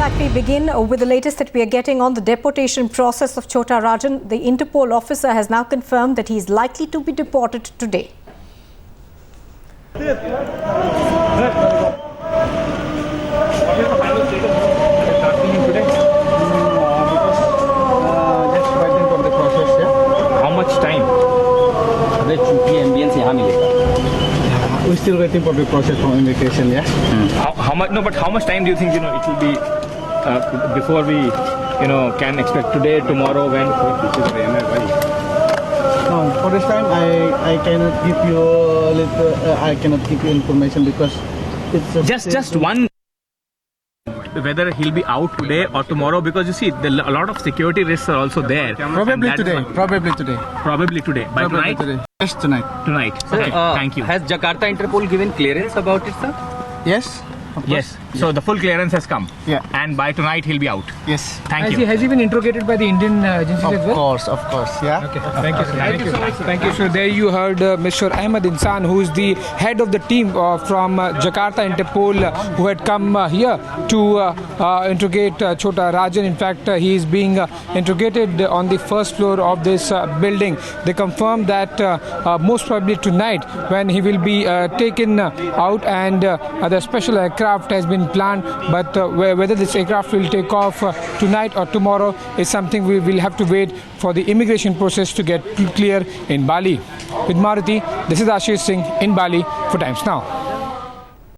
fact, we begin with the latest that we are getting on the deportation process of Chota Rajan. The Interpol officer has now confirmed that he is likely to be deported today. What is the final status of starting today? Just waiting for the process. Yeah. How much time? अबे छुट्टी ambience यहाँ मिलेगा. We're still waiting for the process from immigration. Yeah. How much? No, but how much time do you think it will be before we can expect today, tomorrow, when? This is No, for this time I cannot give you a little. I cannot give you information because it's just one. Whether he'll be out today or tomorrow, because you see, a lot of security risks are also there. Probably today. Probably today. Probably today. By Probably tonight? today. Yes, tonight. Tonight. Sir, Okay, thank you. Has Jakarta Interpol given clearance about it, sir? Yes. Of course. Yes. So the full clearance has come. Yeah. And by tonight he'll be out. Yes. Thank you. Has he been interrogated by the Indian agencies as well? Of course. Yeah. Okay. Thank you, sir. Thank you. Thank you, sir. There you heard Mr. Ahmed Insan, who is the head of the team from Jakarta Interpol, who had come here to interrogate Chota Rajan. In fact, he is being interrogated on the first floor of this building. They confirmed that most probably tonight, when he will be taken out, and the special aircraft has been planned, but whether this aircraft will take off tonight or tomorrow is something we will have to wait for the immigration process to get clear in Bali. With Maruti, this is Ashish Singh in Bali for Times Now.